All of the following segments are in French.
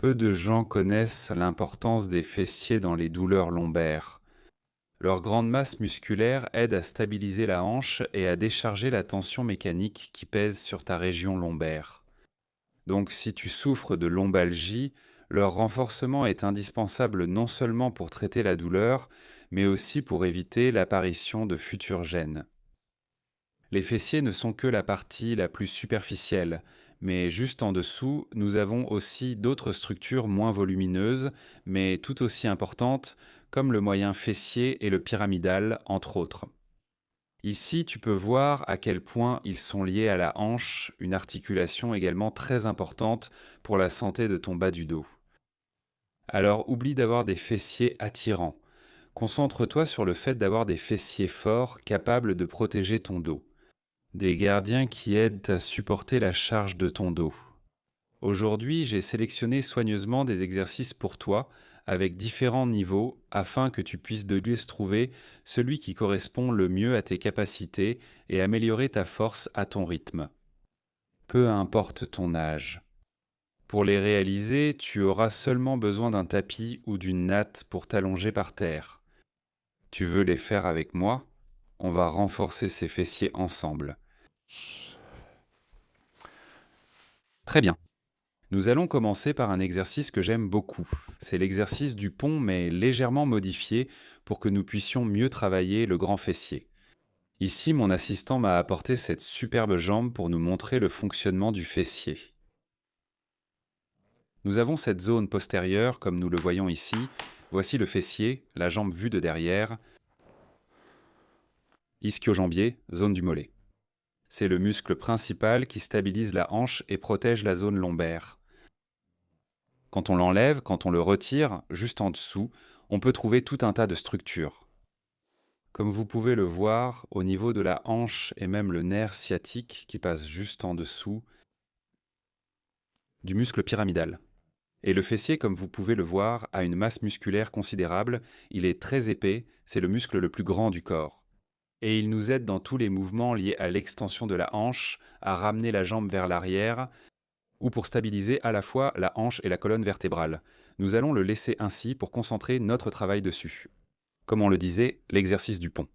Peu de gens connaissent l'importance des fessiers dans les douleurs lombaires. Leur grande masse musculaire aide à stabiliser la hanche et à décharger la tension mécanique qui pèse sur ta région lombaire. Donc si tu souffres de lombalgie, leur renforcement est indispensable non seulement pour traiter la douleur, mais aussi pour éviter l'apparition de futures gènes. Les fessiers ne sont que la partie la plus superficielle, mais juste en dessous, nous avons aussi d'autres structures moins volumineuses, mais tout aussi importantes, comme le moyen fessier et le pyramidal, entre autres. Ici, tu peux voir à quel point ils sont liés à la hanche, une articulation également très importante pour la santé de ton bas du dos. Alors, oublie d'avoir des fessiers attirants. Concentre-toi sur le fait d'avoir des fessiers forts capables de protéger ton dos. Des gardiens qui aident à supporter la charge de ton dos. Aujourd'hui, j'ai sélectionné soigneusement des exercices pour toi, avec différents niveaux, afin que tu puisses de lui trouver celui qui correspond le mieux à tes capacités et améliorer ta force à ton rythme. Peu importe ton âge. Pour les réaliser, tu auras seulement besoin d'un tapis ou d'une natte pour t'allonger par terre. Tu veux les faire avec moi? On va renforcer ces fessiers ensemble. Très bien. Nous allons commencer par un exercice que j'aime beaucoup. C'est l'exercice du pont, mais légèrement modifié pour que nous puissions mieux travailler le grand fessier. Ici, mon assistant m'a apporté cette superbe jambe pour nous montrer le fonctionnement du fessier. Nous avons cette zone postérieure, comme nous le voyons ici. Voici le fessier, la jambe vue de derrière. Ischio-jambier, zone du mollet. C'est le muscle principal qui stabilise la hanche et protège la zone lombaire. Quand on l'enlève, quand on le retire, juste en dessous, on peut trouver tout un tas de structures. Comme vous pouvez le voir, au niveau de la hanche et même le nerf sciatique qui passe juste en dessous du muscle pyramidal. Et le fessier, comme vous pouvez le voir, a une masse musculaire considérable, il est très épais, c'est le muscle le plus grand du corps. Et il nous aide dans tous les mouvements liés à l'extension de la hanche, à ramener la jambe vers l'arrière, ou pour stabiliser à la fois la hanche et la colonne vertébrale. Nous allons le laisser ainsi pour concentrer notre travail dessus. Comme on le disait, l'exercice du pont.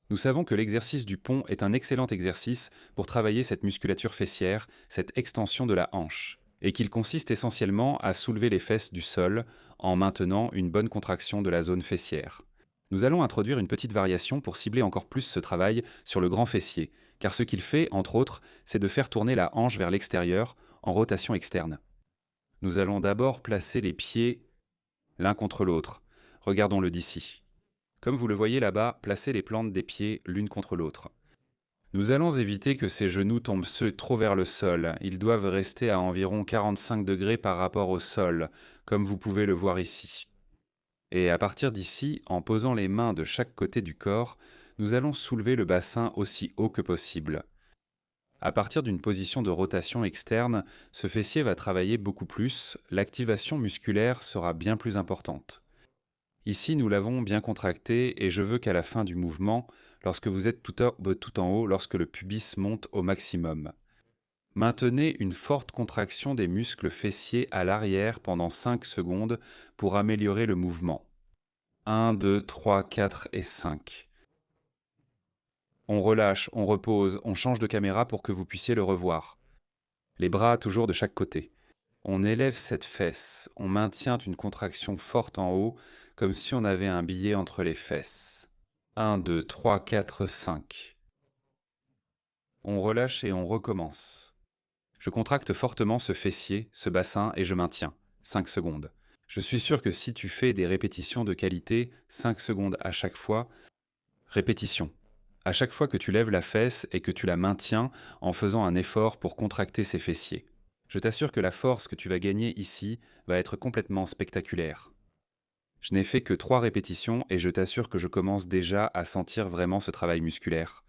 Nous savons que l'exercice du pont est un excellent exercice pour travailler cette musculature fessière, cette extension de la hanche, et qu'il consiste essentiellement à soulever les fesses du sol en maintenant une bonne contraction de la zone fessière. Nous allons introduire une petite variation pour cibler encore plus ce travail sur le grand fessier, car ce qu'il fait, entre autres, c'est de faire tourner la hanche vers l'extérieur en rotation externe. Nous allons d'abord placer les pieds l'un contre l'autre. Regardons-le d'ici. Comme vous le voyez là-bas, placez les plantes des pieds l'une contre l'autre. Nous allons éviter que ces genoux tombent trop vers le sol. Ils doivent rester à environ 45 degrés par rapport au sol, comme vous pouvez le voir ici. Et à partir d'ici, en posant les mains de chaque côté du corps, nous allons soulever le bassin aussi haut que possible. À partir d'une position de rotation externe, ce fessier va travailler beaucoup plus, l'activation musculaire sera bien plus importante. Ici, nous l'avons bien contracté et je veux qu'à la fin du mouvement, lorsque vous êtes tout en haut, lorsque le pubis monte au maximum, maintenez une forte contraction des muscles fessiers à l'arrière pendant 5 secondes pour améliorer le mouvement. 1, 2, 3, 4 et 5. On relâche, on repose, on change de caméra pour que vous puissiez le revoir. Les bras toujours de chaque côté. On élève cette fesse, on maintient une contraction forte en haut, comme si on avait un billet entre les fesses. 1, 2, 3, 4, 5. On relâche et on recommence. Je contracte fortement ce fessier, ce bassin, et je maintiens. 5 secondes. Je suis sûr que si tu fais des répétitions de qualité, 5 secondes à chaque fois, répétition. À chaque fois que tu lèves la fesse et que tu la maintiens en faisant un effort pour contracter ces fessiers. Je t'assure que la force que tu vas gagner ici va être complètement spectaculaire. Je n'ai fait que 3 répétitions et je t'assure que je commence déjà à sentir vraiment ce travail musculaire.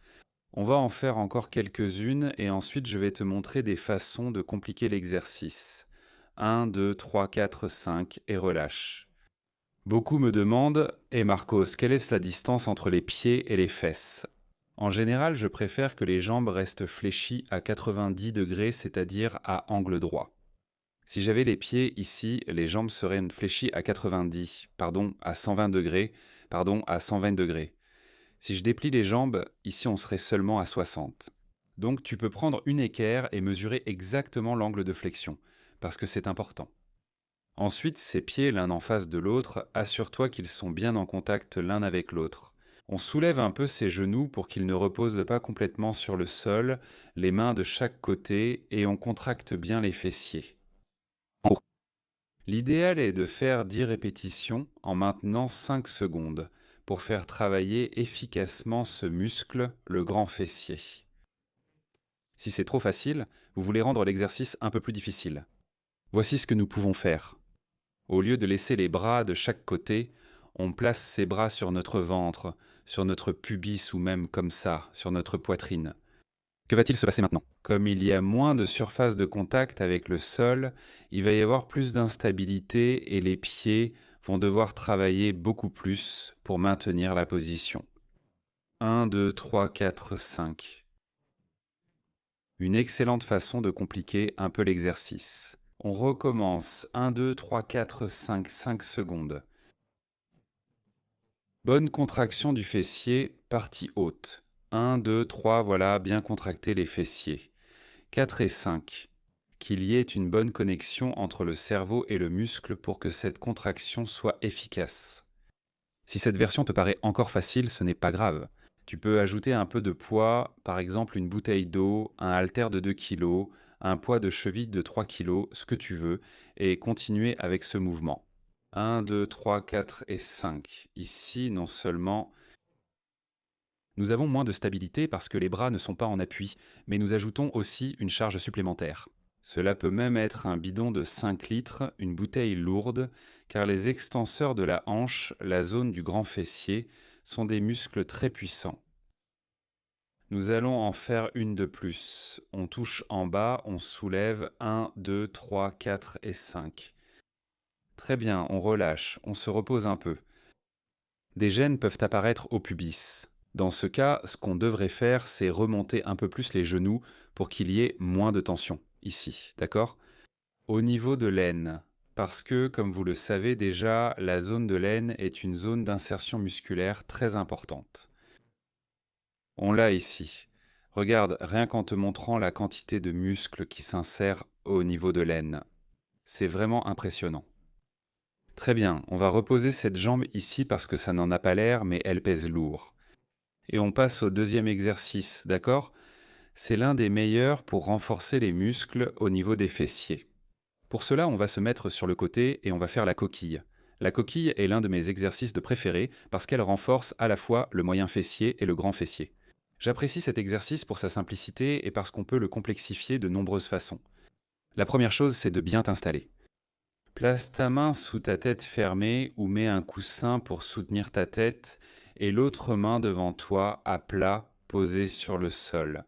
On va en faire encore quelques-unes et ensuite je vais te montrer des façons de compliquer l'exercice. 1, 2, 3, 4, 5 et relâche. Beaucoup me demandent: « Marcos, quelle est la distance entre les pieds et les fesses ?» En général, je préfère que les jambes restent fléchies à 90 degrés, c'est-à-dire à angle droit. Si j'avais les pieds ici, les jambes seraient fléchies à 90, pardon, à 120 degrés, pardon, à 120 degrés. Si je déplie les jambes, ici on serait seulement à 60. Donc tu peux prendre une équerre et mesurer exactement l'angle de flexion, parce que c'est important. Ensuite, ces pieds l'un en face de l'autre, assure-toi qu'ils sont bien en contact l'un avec l'autre. On soulève un peu ses genoux pour qu'ils ne reposent pas complètement sur le sol, les mains de chaque côté, et on contracte bien les fessiers. L'idéal est de faire 10 répétitions en maintenant 5 secondes pour faire travailler efficacement ce muscle, le grand fessier. Si c'est trop facile, vous voulez rendre l'exercice un peu plus difficile. Voici ce que nous pouvons faire. Au lieu de laisser les bras de chaque côté, on place ses bras sur notre ventre, sur notre pubis ou même comme ça, sur notre poitrine. Que va-t-il se passer maintenant? Comme il y a moins de surface de contact avec le sol, il va y avoir plus d'instabilité et les pieds vont devoir travailler beaucoup plus pour maintenir la position. 1, 2, 3, 4, 5. Une excellente façon de compliquer un peu l'exercice. On recommence. 1, 2, 3, 4, 5, 5 secondes. Bonne contraction du fessier, partie haute. 1, 2, 3, voilà, bien contracter les fessiers. 4 et 5. Qu'il y ait une bonne connexion entre le cerveau et le muscle pour que cette contraction soit efficace. Si cette version te paraît encore facile, ce n'est pas grave. Tu peux ajouter un peu de poids, par exemple une bouteille d'eau, un haltère de 2 kg, un poids de cheville de 3 kg, ce que tu veux, et continuer avec ce mouvement. 1, 2, 3, 4 et 5. Ici, non seulement nous avons moins de stabilité parce que les bras ne sont pas en appui, mais nous ajoutons aussi une charge supplémentaire. Cela peut même être un bidon de 5 litres, une bouteille lourde, car les extenseurs de la hanche, la zone du grand fessier, sont des muscles très puissants. Nous allons en faire une de plus. On touche en bas, on soulève 1, 2, 3, 4 et 5. Très bien, on relâche, on se repose un peu. Des gênes peuvent apparaître au pubis. Dans ce cas, ce qu'on devrait faire, c'est remonter un peu plus les genoux pour qu'il y ait moins de tension, ici, d'accord? Au niveau de l'aine, parce que, comme vous le savez déjà, la zone de l'aine est une zone d'insertion musculaire très importante. On l'a ici. Regarde, rien qu'en te montrant la quantité de muscles qui s'insèrent au niveau de l'aine. C'est vraiment impressionnant. Très bien, on va reposer cette jambe ici parce que ça n'en a pas l'air, mais elle pèse lourd. Et on passe au deuxième exercice, d'accord? C'est l'un des meilleurs pour renforcer les muscles au niveau des fessiers. Pour cela, on va se mettre sur le côté et on va faire la coquille. La coquille est l'un de mes exercices de préférés parce qu'elle renforce à la fois le moyen fessier et le grand fessier. J'apprécie cet exercice pour sa simplicité et parce qu'on peut le complexifier de nombreuses façons. La première chose, c'est de bien t'installer. Place ta main sous ta tête fermée ou mets un coussin pour soutenir ta tête et l'autre main devant toi à plat, posée sur le sol.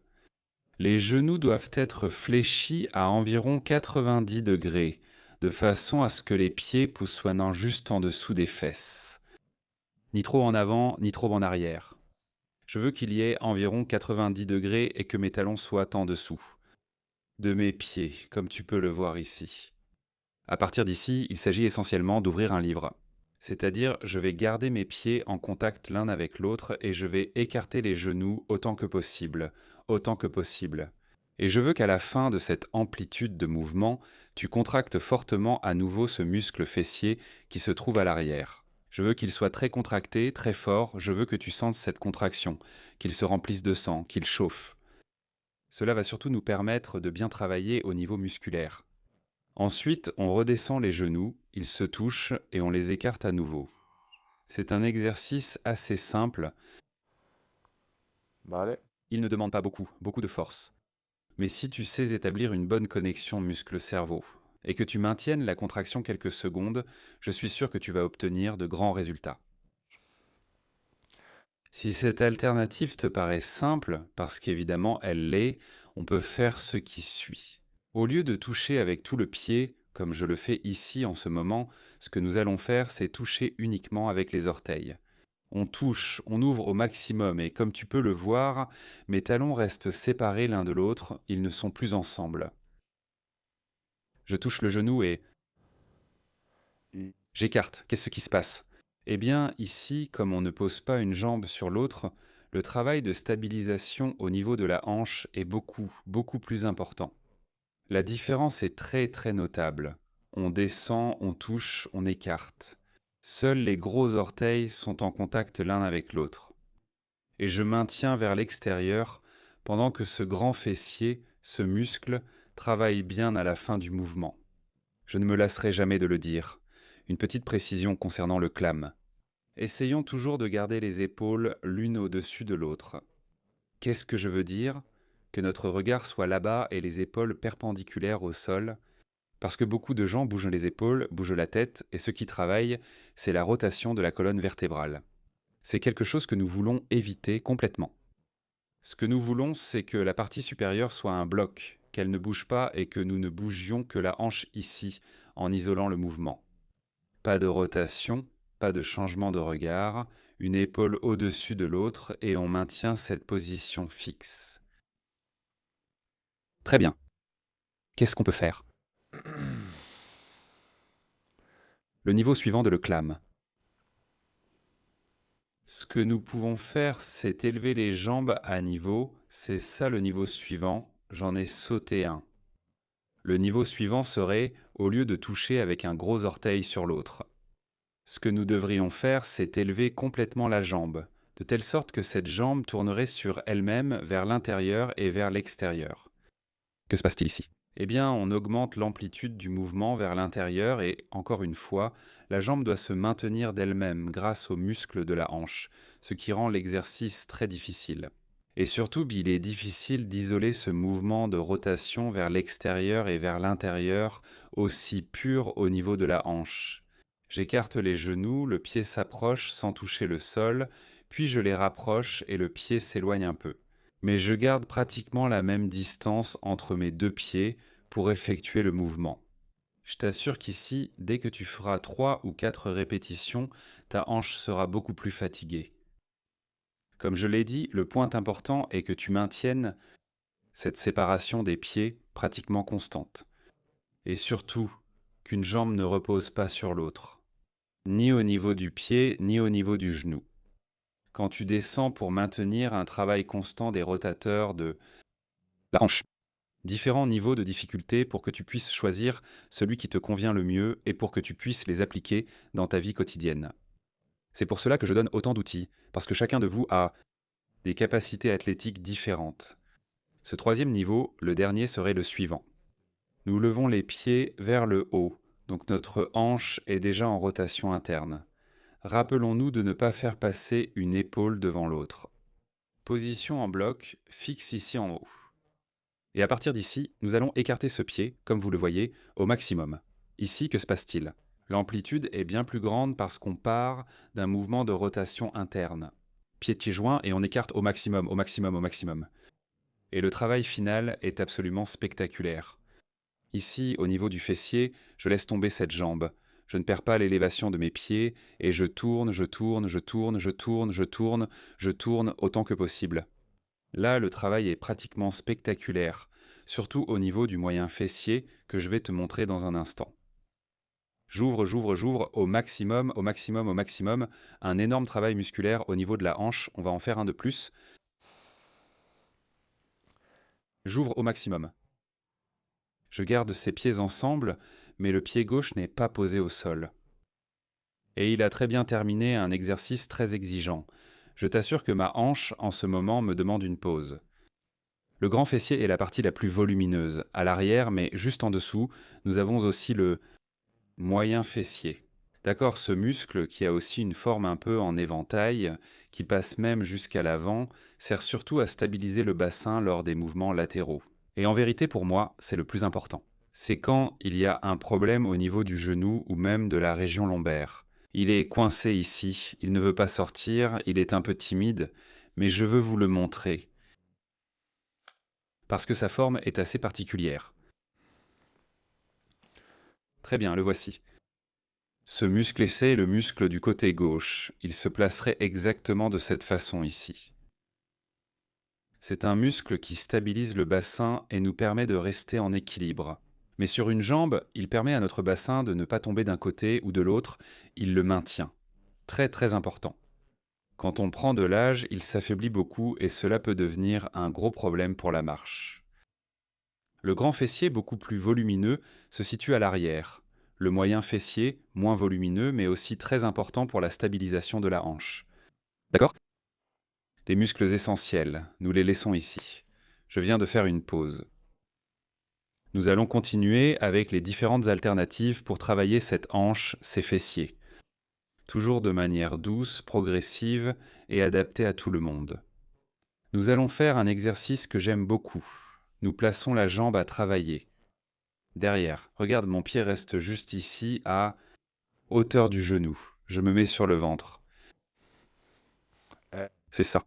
Les genoux doivent être fléchis à environ 90 degrés, de façon à ce que les pieds poussoient juste en dessous des fesses. Ni trop en avant, ni trop en arrière. Je veux qu'il y ait environ 90 degrés et que mes talons soient en dessous de mes pieds, comme tu peux le voir ici. À partir d'ici, il s'agit essentiellement d'ouvrir un livre. C'est-à-dire, je vais garder mes pieds en contact l'un avec l'autre et je vais écarter les genoux autant que possible, autant que possible. Et je veux qu'à la fin de cette amplitude de mouvement, tu contractes fortement à nouveau ce muscle fessier qui se trouve à l'arrière. Je veux qu'il soit très contracté, très fort, je veux que tu sentes cette contraction, qu'il se remplisse de sang, qu'il chauffe. Cela va surtout nous permettre de bien travailler au niveau musculaire. Ensuite, on redescend les genoux, ils se touchent et on les écarte à nouveau. C'est un exercice assez simple, Vale. il ne demande pas beaucoup de force. Mais si tu sais établir une bonne connexion muscle-cerveau et que tu maintiennes la contraction quelques secondes, je suis sûr que tu vas obtenir de grands résultats. Si cette alternative te paraît simple, parce qu'évidemment elle l'est, on peut faire ce qui suit. Au lieu de toucher avec tout le pied, comme je le fais ici en ce moment, ce que nous allons faire, c'est toucher uniquement avec les orteils. On touche, on ouvre au maximum et comme tu peux le voir, mes talons restent séparés l'un de l'autre, ils ne sont plus ensemble. Je touche le genou et Et j'écarte. Qu'est-ce qui se passe? Eh bien, ici, comme on ne pose pas une jambe sur l'autre, le travail de stabilisation au niveau de la hanche est beaucoup, beaucoup plus important. La différence est très très notable. On descend, on touche, on écarte. Seuls les gros orteils sont en contact l'un avec l'autre. Et je maintiens vers l'extérieur pendant que ce grand fessier, ce muscle, travaille bien à la fin du mouvement. Je ne me lasserai jamais de le dire. Une petite précision concernant le clam. Essayons toujours de garder les épaules l'une au-dessus de l'autre. Qu'est-ce que je veux dire? Que notre regard soit là-bas et les épaules perpendiculaires au sol, parce que beaucoup de gens bougent les épaules, bougent la tête, et ce qui travaille, c'est la rotation de la colonne vertébrale. C'est quelque chose que nous voulons éviter complètement. Ce que nous voulons, c'est que la partie supérieure soit un bloc, qu'elle ne bouge pas et que nous ne bougions que la hanche ici, en isolant le mouvement. Pas de rotation, pas de changement de regard, une épaule au-dessus de l'autre et on maintient cette position fixe. Très bien. Qu'est-ce qu'on peut faire? Le niveau suivant de le clam. Ce que nous pouvons faire, c'est élever les jambes à niveau. C'est ça le niveau suivant. J'en ai sauté un. Le niveau suivant serait, au lieu de toucher avec un gros orteil sur l'autre. Ce que nous devrions faire, c'est élever complètement la jambe, de telle sorte que cette jambe tournerait sur elle-même vers l'intérieur et vers l'extérieur. Que se passe-t-il ici? Eh bien, on augmente l'amplitude du mouvement vers l'intérieur et, encore une fois, la jambe doit se maintenir d'elle-même grâce aux muscles de la hanche, ce qui rend l'exercice très difficile. Et surtout, il est difficile d'isoler ce mouvement de rotation vers l'extérieur et vers l'intérieur aussi pur au niveau de la hanche. J'écarte les genoux, le pied s'approche sans toucher le sol, puis je les rapproche et le pied s'éloigne un peu. Mais je garde pratiquement la même distance entre mes deux pieds pour effectuer le mouvement. Je t'assure qu'ici, dès que tu feras 3 ou 4 répétitions, ta hanche sera beaucoup plus fatiguée. Comme je l'ai dit, le point important est que tu maintiennes cette séparation des pieds pratiquement constante. Et surtout, qu'une jambe ne repose pas sur l'autre, ni au niveau du pied, ni au niveau du genou. Quand tu descends pour maintenir un travail constant des rotateurs de la hanche, différents niveaux de difficulté pour que tu puisses choisir celui qui te convient le mieux et pour que tu puisses les appliquer dans ta vie quotidienne. C'est pour cela que je donne autant d'outils, parce que chacun de vous a des capacités athlétiques différentes. Ce troisième niveau, le dernier, serait le suivant. Nous levons les pieds vers le haut, donc notre hanche est déjà en rotation interne. Rappelons-nous de ne pas faire passer une épaule devant l'autre. Position en bloc, fixe ici en haut. Et à partir d'ici, nous allons écarter ce pied, comme vous le voyez, au maximum. Ici, que se passe-t-il? L'amplitude est bien plus grande parce qu'on part d'un mouvement de rotation interne. Pied joint et on écarte au maximum, au maximum, au maximum. Et le travail final est absolument spectaculaire. Ici, au niveau du fessier, je laisse tomber cette jambe. Je ne perds pas l'élévation de mes pieds et je tourne, je tourne, je tourne, je tourne, je tourne, je tourne autant que possible. Là, le travail est pratiquement spectaculaire, surtout au niveau du moyen fessier que je vais te montrer dans un instant. J'ouvre, j'ouvre, j'ouvre au maximum, au maximum, au maximum. Un énorme travail musculaire au niveau de la hanche. On va en faire un de plus. J'ouvre au maximum. Je garde ces pieds ensemble, mais le pied gauche n'est pas posé au sol. Et il a très bien terminé un exercice très exigeant. Je t'assure que ma hanche, en ce moment, me demande une pause. Le grand fessier est la partie la plus volumineuse. À l'arrière, mais juste en dessous, nous avons aussi le moyen fessier. D'accord, ce muscle, qui a aussi une forme un peu en éventail, qui passe même jusqu'à l'avant, sert surtout à stabiliser le bassin lors des mouvements latéraux. Et en vérité, pour moi, c'est le plus important. C'est quand il y a un problème au niveau du genou ou même de la région lombaire. Il est coincé ici, il ne veut pas sortir, il est un peu timide, mais je veux vous le montrer, parce que sa forme est assez particulière. Très bien, le voici. Ce muscle essai est le muscle du côté gauche. Il se placerait exactement de cette façon ici. C'est un muscle qui stabilise le bassin et nous permet de rester en équilibre. Mais sur une jambe, il permet à notre bassin de ne pas tomber d'un côté ou de l'autre, il le maintient. Très très important. Quand on prend de l'âge, il s'affaiblit beaucoup et cela peut devenir un gros problème pour la marche. Le grand fessier, beaucoup plus volumineux, se situe à l'arrière. Le moyen fessier, moins volumineux, mais aussi très important pour la stabilisation de la hanche. D'accord? Des muscles essentiels, nous les laissons ici. Je viens de faire une pause. Nous allons continuer avec les différentes alternatives pour travailler cette hanche, ces fessiers. Toujours de manière douce, progressive et adaptée à tout le monde. Nous allons faire un exercice que j'aime beaucoup. Nous plaçons la jambe à travailler. Derrière, regarde, mon pied reste juste ici à hauteur du genou. Je me mets sur le ventre. Euh, C'est ça.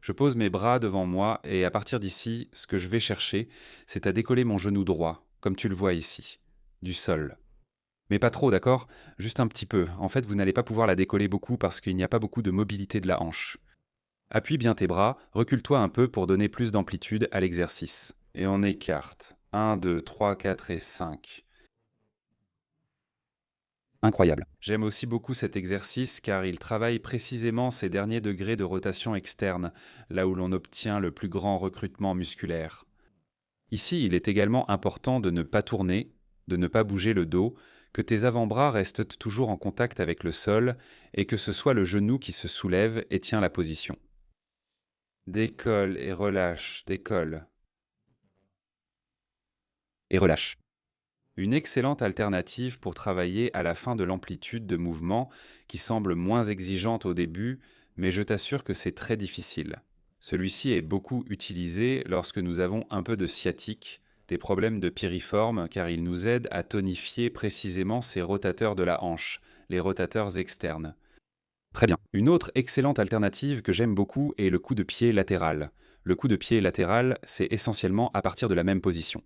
Je pose mes bras devant moi et à partir d'ici, ce que je vais chercher, c'est à décoller mon genou droit, comme tu le vois ici, du sol. Mais pas trop, d'accord? Juste un petit peu. En fait, vous n'allez pas pouvoir la décoller beaucoup parce qu'il n'y a pas beaucoup de mobilité de la hanche. Appuie bien tes bras, recule-toi un peu pour donner plus d'amplitude à l'exercice. Et on écarte. 1, 2, 3, 4 et 5. Incroyable. J'aime aussi beaucoup cet exercice car il travaille précisément ces derniers degrés de rotation externe, là où l'on obtient le plus grand recrutement musculaire. Ici, il est également important de ne pas tourner, de ne pas bouger le dos, que tes avant-bras restent toujours en contact avec le sol et que ce soit le genou qui se soulève et tient la position. Décolle et relâche, décolle et relâche. Une excellente alternative pour travailler à la fin de l'amplitude de mouvement qui semble moins exigeante au début, mais je t'assure que c'est très difficile. Celui-ci est beaucoup utilisé lorsque nous avons un peu de sciatique, des problèmes de piriforme, car il nous aide à tonifier précisément ces rotateurs de la hanche, les rotateurs externes. Très bien. Une autre excellente alternative que j'aime beaucoup est le coup de pied latéral. Le coup de pied latéral, c'est essentiellement à partir de la même position.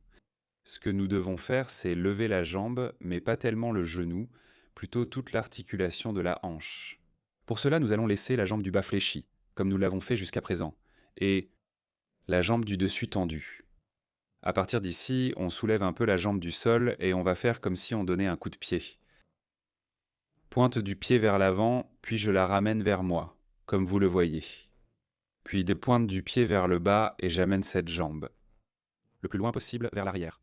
Ce que nous devons faire, c'est lever la jambe, mais pas tellement le genou, plutôt toute l'articulation de la hanche. Pour cela, nous allons laisser la jambe du bas fléchie, comme nous l'avons fait jusqu'à présent, et la jambe du dessus tendue. À partir d'ici, on soulève un peu la jambe du sol et on va faire comme si on donnait un coup de pied. Pointe du pied vers l'avant, puis je la ramène vers moi, comme vous le voyez. Puis des pointes du pied vers le bas et j'amène cette jambe, le plus loin possible vers l'arrière.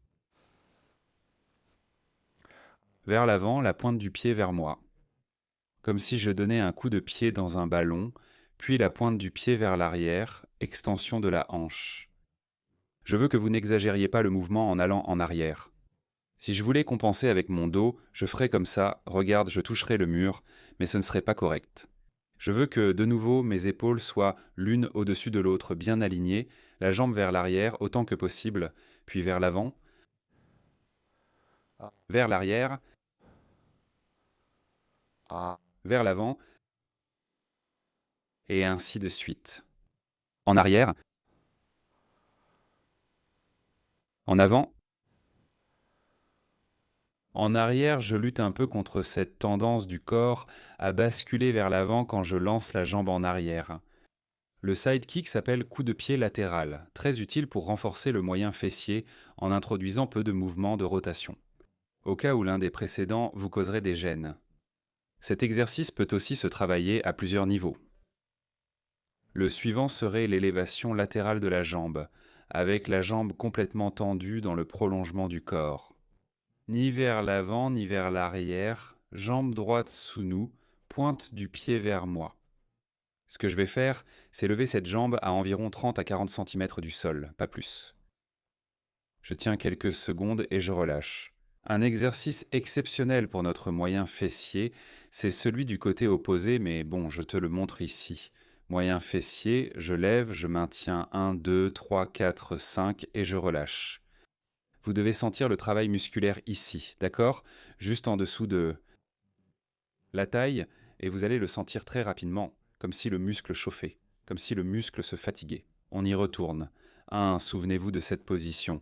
Vers l'avant, la pointe du pied vers moi, comme si je donnais un coup de pied dans un ballon, puis la pointe du pied vers l'arrière, extension de la hanche. Je veux que vous n'exagériez pas le mouvement en allant en arrière. Si je voulais compenser avec mon dos, je ferais comme ça, regarde, je toucherais le mur, mais ce ne serait pas correct. Je veux que, de nouveau, mes épaules soient l'une au-dessus de l'autre, bien alignées, la jambe vers l'arrière autant que possible, puis vers l'avant, ah, vers l'arrière, ah, vers l'avant, et ainsi de suite. En arrière, en avant. En arrière, je lutte un peu contre cette tendance du corps à basculer vers l'avant quand je lance la jambe en arrière. Le sidekick s'appelle coup de pied latéral, très utile pour renforcer le moyen fessier en introduisant peu de mouvements de rotation, au cas où l'un des précédents vous causerait des gênes. Cet exercice peut aussi se travailler à plusieurs niveaux. Le suivant serait l'élévation latérale de la jambe, avec la jambe complètement tendue dans le prolongement du corps. Ni vers l'avant ni vers l'arrière, jambe droite sous nous, pointe du pied vers moi. Ce que je vais faire, c'est lever cette jambe à environ 30 à 40 cm du sol, pas plus. Je tiens quelques secondes et je relâche. Un exercice exceptionnel pour notre moyen fessier, c'est celui du côté opposé, mais bon, je te le montre ici. Moyen fessier, je lève, je maintiens 1, 2, 3, 4, 5 et je relâche. Vous devez sentir le travail musculaire ici, d'accord? Juste en dessous de la taille, et vous allez le sentir très rapidement, comme si le muscle chauffait, comme si le muscle se fatiguait. On y retourne. 1, souvenez-vous de cette position.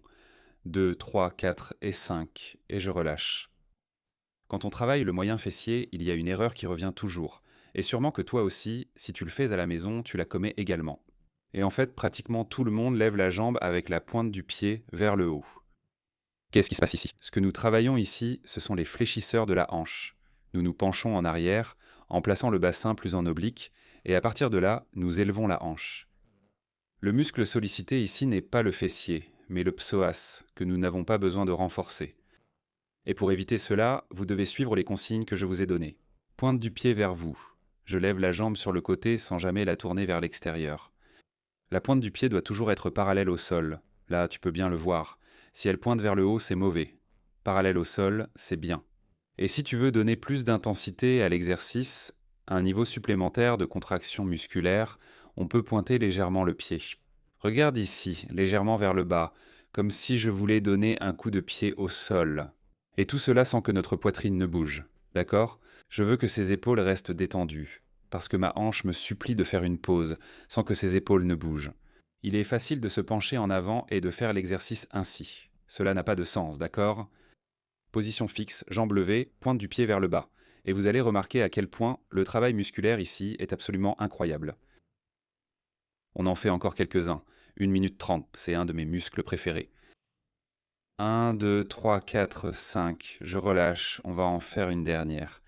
2, 3, 4 et 5, et je relâche. Quand on travaille le moyen fessier, il y a une erreur qui revient toujours. Et sûrement que toi aussi, si tu le fais à la maison, tu la commets également. Et en fait, pratiquement tout le monde lève la jambe avec la pointe du pied vers le haut. Qu'est-ce qui se passe ici? Ce que nous travaillons ici, ce sont les fléchisseurs de la hanche. Nous nous penchons en arrière, en plaçant le bassin plus en oblique, et à partir de là, nous élevons la hanche. Le muscle sollicité ici n'est pas le fessier, mais le psoas, que nous n'avons pas besoin de renforcer. Et pour éviter cela, vous devez suivre les consignes que je vous ai données. Pointe du pied vers vous. Je lève la jambe sur le côté sans jamais la tourner vers l'extérieur. La pointe du pied doit toujours être parallèle au sol. Là, tu peux bien le voir. Si elle pointe vers le haut, c'est mauvais. Parallèle au sol, c'est bien. Et si tu veux donner plus d'intensité à l'exercice, un niveau supplémentaire de contraction musculaire, on peut pointer légèrement le pied. Regarde ici, légèrement vers le bas, comme si je voulais donner un coup de pied au sol. Et tout cela sans que notre poitrine ne bouge. D'accord? Je veux que ses épaules restent détendues, parce que ma hanche me supplie de faire une pause, sans que ses épaules ne bougent. Il est facile de se pencher en avant et de faire l'exercice ainsi. Cela n'a pas de sens, d'accord? Position fixe, jambes levées, pointe du pied vers le bas. Et vous allez remarquer à quel point le travail musculaire ici est absolument incroyable. On en fait encore quelques-uns. 1 minute 30, c'est un de mes muscles préférés. 1, 2, 3, 4, 5, je relâche, on va en faire une dernière.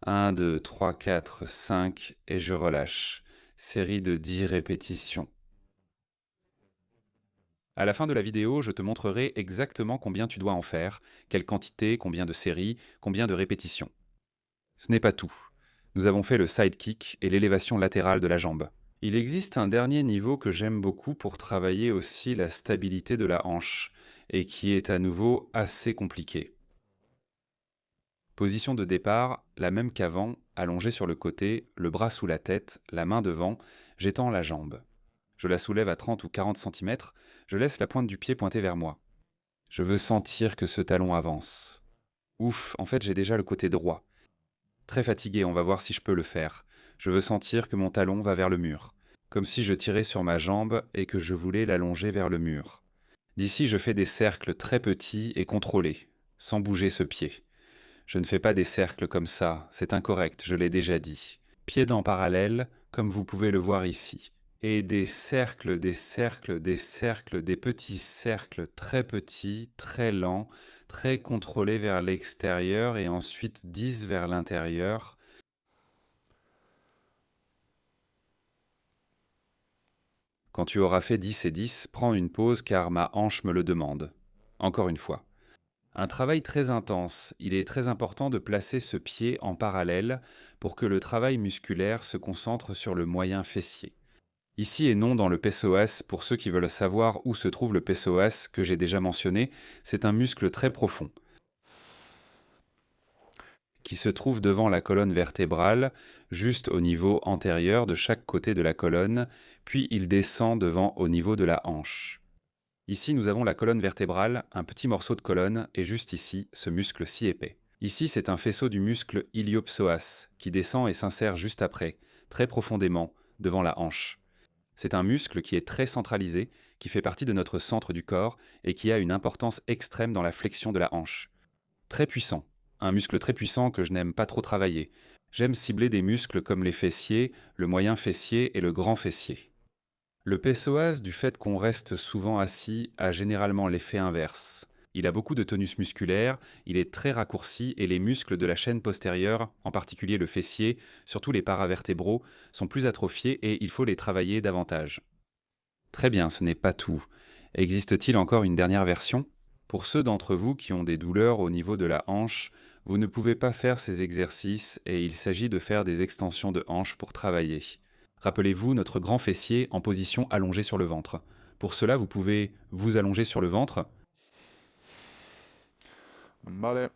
1, 2, 3, 4, 5 et je relâche. Série de 10 répétitions. À la fin de la vidéo, je te montrerai exactement combien tu dois en faire, quelle quantité, combien de séries, combien de répétitions. Ce n'est pas tout. Nous avons fait le sidekick et l'élévation latérale de la jambe. Il existe un dernier niveau que j'aime beaucoup pour travailler aussi la stabilité de la hanche, et qui est à nouveau assez compliqué. Position de départ, la même qu'avant, allongée sur le côté, le bras sous la tête, la main devant, j'étends la jambe. Je la soulève à 30 ou 40 cm, je laisse la pointe du pied pointer vers moi. Je veux sentir que ce talon avance. Ouf, en fait j'ai déjà le côté droit. Très fatigué, on va voir si je peux le faire. Je veux sentir que mon talon va vers le mur, comme si je tirais sur ma jambe et que je voulais l'allonger vers le mur. D'ici, je fais des cercles très petits et contrôlés, sans bouger ce pied. Je ne fais pas des cercles comme ça, c'est incorrect, je l'ai déjà dit. Pieds en parallèle, comme vous pouvez le voir ici. Et des cercles, des cercles, des cercles, des petits cercles très petits, très lents, très contrôlés vers l'extérieur et ensuite 10 vers l'intérieur. Quand tu auras fait 10 et 10, prends une pause car ma hanche me le demande. Encore une fois. Un travail très intense. Il est très important de placer ce pied en parallèle pour que le travail musculaire se concentre sur le moyen fessier. Ici et non dans le psoas, pour ceux qui veulent savoir où se trouve le psoas que j'ai déjà mentionné, c'est un muscle très profond qui se trouve devant la colonne vertébrale, juste au niveau antérieur de chaque côté de la colonne, puis il descend devant au niveau de la hanche. Ici, nous avons la colonne vertébrale, un petit morceau de colonne, et juste ici, ce muscle si épais. Ici, c'est un faisceau du muscle iliopsoas, qui descend et s'insère juste après, très profondément, devant la hanche. C'est un muscle qui est très centralisé, qui fait partie de notre centre du corps, et qui a une importance extrême dans la flexion de la hanche. Très puissant. Un muscle très puissant que je n'aime pas trop travailler. J'aime cibler des muscles comme les fessiers, le moyen fessier et le grand fessier. Le psoas, du fait qu'on reste souvent assis, a généralement l'effet inverse. Il a beaucoup de tonus musculaire, il est très raccourci et les muscles de la chaîne postérieure, en particulier le fessier, surtout les paravertébraux, sont plus atrophiés et il faut les travailler davantage. Très bien, ce n'est pas tout. Existe-t-il encore une dernière version? Pour ceux d'entre vous qui ont des douleurs au niveau de la hanche, vous ne pouvez pas faire ces exercices et il s'agit de faire des extensions de hanche pour travailler. Rappelez-vous notre grand fessier en position allongée sur le ventre. Pour cela, vous pouvez vous allonger sur le ventre Vale.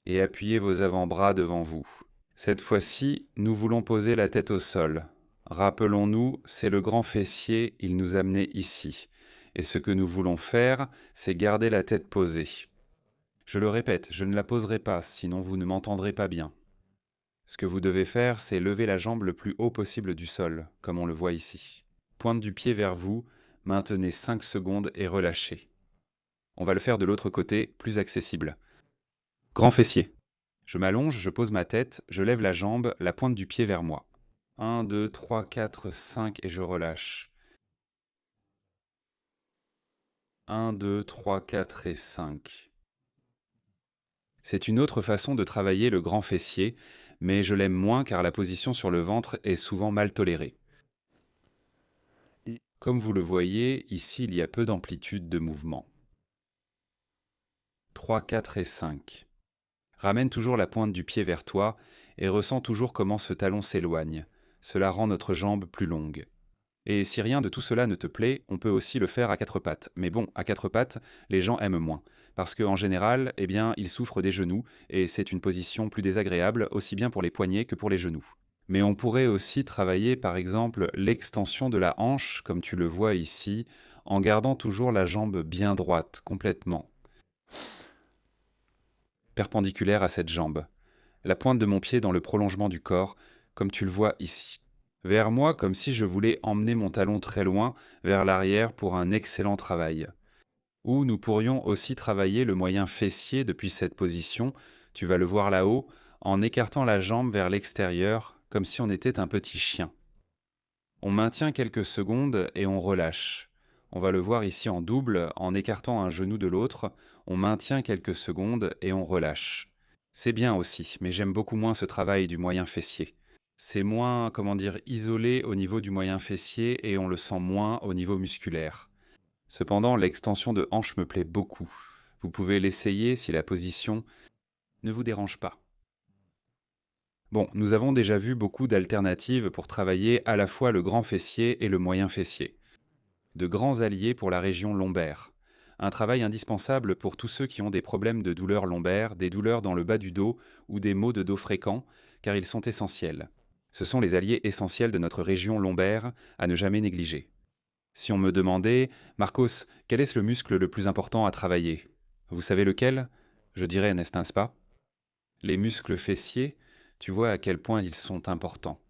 et appuyer vos avant-bras devant vous. Cette fois-ci, nous voulons poser la tête au sol. Rappelons-nous, c'est le grand fessier, il nous amenait ici. Et ce que nous voulons faire, c'est garder la tête posée. Je le répète, je ne la poserai pas, sinon vous ne m'entendrez pas bien. Ce que vous devez faire, c'est lever la jambe le plus haut possible du sol, comme on le voit ici. Pointe du pied vers vous, maintenez 5 secondes et relâchez. On va le faire de l'autre côté, plus accessible. Grand fessier. Je m'allonge, je pose ma tête, je lève la jambe, la pointe du pied vers moi. 1, 2, 3, 4, 5 et je relâche. 1, 2, 3, 4 et 5. C'est une autre façon de travailler le grand fessier, mais je l'aime moins car la position sur le ventre est souvent mal tolérée. et Comme vous le voyez, ici il y a peu d'amplitude de mouvement. 3, 4 et 5. Ramène toujours la pointe du pied vers toi et ressens toujours comment ce talon s'éloigne. Cela rend notre jambe plus longue. Et si rien de tout cela ne te plaît, on peut aussi le faire à quatre pattes. Mais bon, à quatre pattes, les gens aiment moins. Parce qu'en général, eh bien, ils souffrent des genoux, et c'est une position plus désagréable, aussi bien pour les poignets que pour les genoux. Mais on pourrait aussi travailler, par exemple, l'extension de la hanche, comme tu le vois ici, en gardant toujours la jambe bien droite, complètement, perpendiculaire à cette jambe. La pointe de mon pied dans le prolongement du corps, comme tu le vois ici. Vers moi, comme si je voulais emmener mon talon très loin, vers l'arrière pour un excellent travail. Ou nous pourrions aussi travailler le moyen fessier depuis cette position, tu vas le voir là-haut, en écartant la jambe vers l'extérieur, comme si on était un petit chien. On maintient quelques secondes et on relâche. On va le voir ici en double, en écartant un genou de l'autre, on maintient quelques secondes et on relâche. C'est bien aussi, mais j'aime beaucoup moins ce travail du moyen fessier. C'est moins, comment dire, isolé au niveau du moyen fessier et on le sent moins au niveau musculaire. Cependant, l'extension de hanche me plaît beaucoup. Vous pouvez l'essayer si la position ne vous dérange pas. Bon, nous avons déjà vu beaucoup d'alternatives pour travailler à la fois le grand fessier et le moyen fessier. De grands alliés pour la région lombaire. Un travail indispensable pour tous ceux qui ont des problèmes de douleurs lombaires, des douleurs dans le bas du dos ou des maux de dos fréquents, car ils sont essentiels. Ce sont les alliés essentiels de notre région lombaire à ne jamais négliger. Si on me demandait, Marcos, quel est le muscle le plus important à travailler? Vous savez lequel? Je dirais, n'est-ce pas? Les muscles fessiers, tu vois à quel point ils sont importants.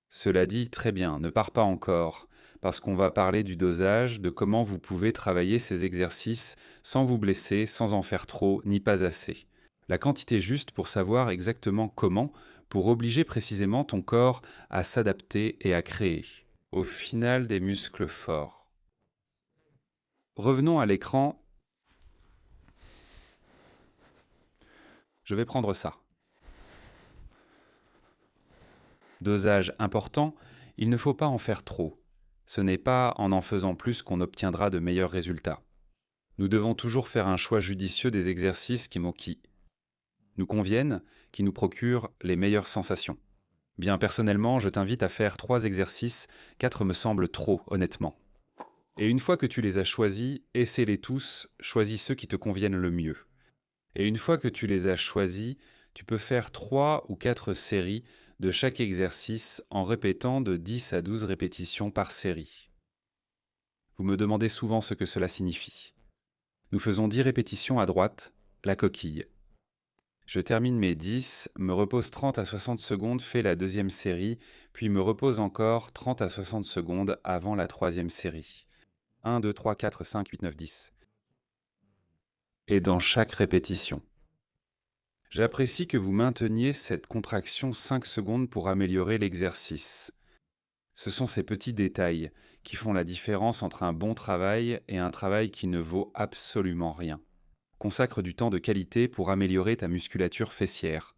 Cela dit, très bien, ne pars pas encore, parce qu'on va parler du dosage, de comment vous pouvez travailler ces exercices sans vous blesser, sans en faire trop, ni pas assez. La quantité juste pour savoir exactement comment, pour obliger précisément ton corps à s'adapter et à créer. Au final, des muscles forts. Revenons à l'écran. Je vais prendre ça. Dosage important, il ne faut pas en faire trop. Ce n'est pas en faisant plus qu'on obtiendra de meilleurs résultats. Nous devons toujours faire un choix judicieux des exercices qui nous conviennent, qui nous procurent les meilleures sensations. Bien personnellement, je t'invite à faire 3 exercices, 4 me semblent trop, honnêtement. Et une fois que tu les as choisis, essaie-les tous, choisis ceux qui te conviennent le mieux. Et une fois que tu les as choisis, tu peux faire 3 ou 4 séries de chaque exercice en répétant de 10 à 12 répétitions par série. Vous me demandez souvent ce que cela signifie. Nous faisons 10 répétitions à droite, la coquille. Je termine mes 10, me repose 30 à 60 secondes, fais la deuxième série, puis me repose encore 30 à 60 secondes avant la troisième série. 1, 2, 3, 4, 5, 8, 9, 10. Et dans chaque répétition. J'apprécie que vous mainteniez cette contraction 5 secondes pour améliorer l'exercice. Ce sont ces petits détails qui font la différence entre un bon travail et un travail qui ne vaut absolument rien. Consacre du temps de qualité pour améliorer ta musculature fessière.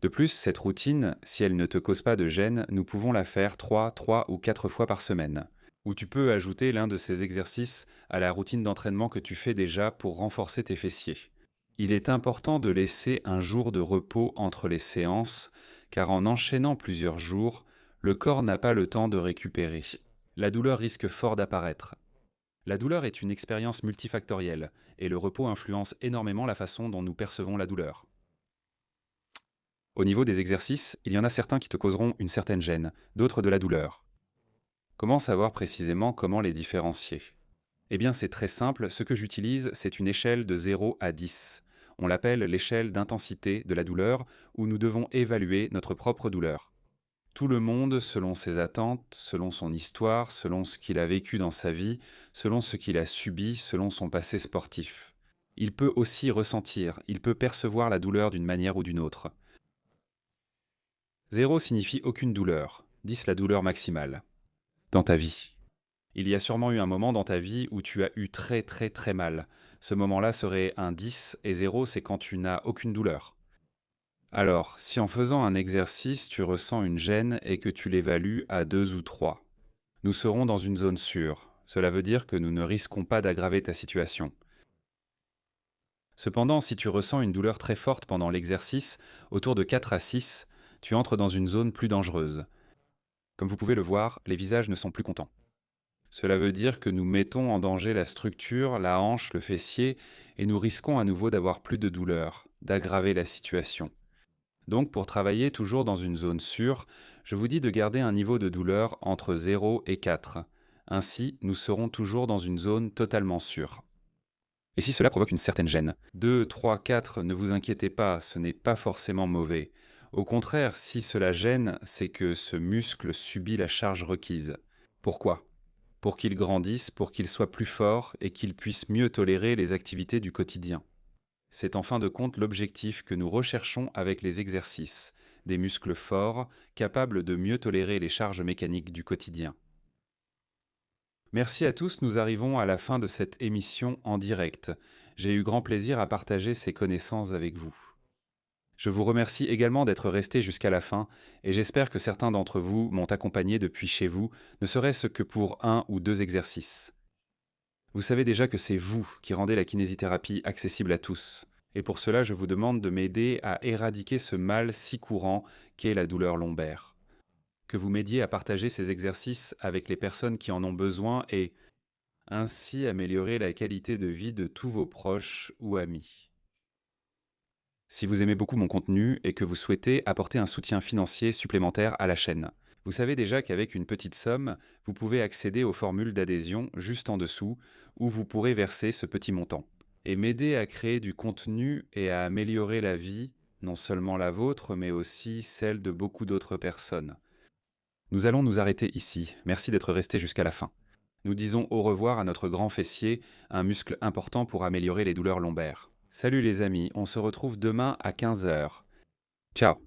De plus, cette routine, si elle ne te cause pas de gêne, nous pouvons la faire 3 ou 4 fois par semaine. Ou tu peux ajouter l'un de ces exercices à la routine d'entraînement que tu fais déjà pour renforcer tes fessiers. Il est important de laisser un jour de repos entre les séances, car en enchaînant plusieurs jours, le corps n'a pas le temps de récupérer. La douleur risque fort d'apparaître. La douleur est une expérience multifactorielle, et le repos influence énormément la façon dont nous percevons la douleur. Au niveau des exercices, il y en a certains qui te causeront une certaine gêne, d'autres de la douleur. Comment savoir précisément comment les différencier? Eh bien, c'est très simple, ce que j'utilise, c'est une échelle de 0 à 10. On l'appelle l'échelle d'intensité de la douleur, où nous devons évaluer notre propre douleur. Tout le monde, selon ses attentes, selon son histoire, selon ce qu'il a vécu dans sa vie, selon ce qu'il a subi, selon son passé sportif. Il peut aussi ressentir, il peut percevoir la douleur d'une manière ou d'une autre. 0 signifie aucune douleur, 10 la douleur maximale. Dans ta vie. Il y a sûrement eu un moment dans ta vie où tu as eu très très très mal. Ce moment-là serait un 10 et 0 c'est quand tu n'as aucune douleur. Alors, si en faisant un exercice tu ressens une gêne et que tu l'évalues à 2 ou 3, nous serons dans une zone sûre. Cela veut dire que nous ne risquons pas d'aggraver ta situation. Cependant, si tu ressens une douleur très forte pendant l'exercice, autour de 4 à 6, tu entres dans une zone plus dangereuse. Comme vous pouvez le voir, les visages ne sont plus contents. Cela veut dire que nous mettons en danger la structure, la hanche, le fessier, et nous risquons à nouveau d'avoir plus de douleur, d'aggraver la situation. Donc pour travailler toujours dans une zone sûre, je vous dis de garder un niveau de douleur entre 0 et 4. Ainsi, nous serons toujours dans une zone totalement sûre. Et si cela provoque une certaine gêne, 2, 3, 4, ne vous inquiétez pas, ce n'est pas forcément mauvais. Au contraire, si cela gêne, c'est que ce muscle subit la charge requise. Pourquoi ? Pour qu'il grandisse, pour qu'il soit plus fort et qu'il puisse mieux tolérer les activités du quotidien. C'est en fin de compte l'objectif que nous recherchons avec les exercices, des muscles forts, capables de mieux tolérer les charges mécaniques du quotidien. Merci à tous, nous arrivons à la fin de cette émission en direct. J'ai eu grand plaisir à partager ces connaissances avec vous. Je vous remercie également d'être restés jusqu'à la fin et j'espère que certains d'entre vous m'ont accompagné depuis chez vous, ne serait-ce que pour 1 ou 2 exercices. Vous savez déjà que c'est vous qui rendez la kinésithérapie accessible à tous. Et pour cela, je vous demande de m'aider à éradiquer ce mal si courant qu'est la douleur lombaire. Que vous m'aidiez à partager ces exercices avec les personnes qui en ont besoin et ainsi améliorer la qualité de vie de tous vos proches ou amis. Si vous aimez beaucoup mon contenu et que vous souhaitez apporter un soutien financier supplémentaire à la chaîne, vous savez déjà qu'avec une petite somme, vous pouvez accéder aux formules d'adhésion juste en dessous où vous pourrez verser ce petit montant et m'aider à créer du contenu et à améliorer la vie, non seulement la vôtre, mais aussi celle de beaucoup d'autres personnes. Nous allons nous arrêter ici. Merci d'être resté jusqu'à la fin. Nous disons au revoir à notre grand fessier, un muscle important pour améliorer les douleurs lombaires. Salut les amis, on se retrouve demain à 15 h. Ciao.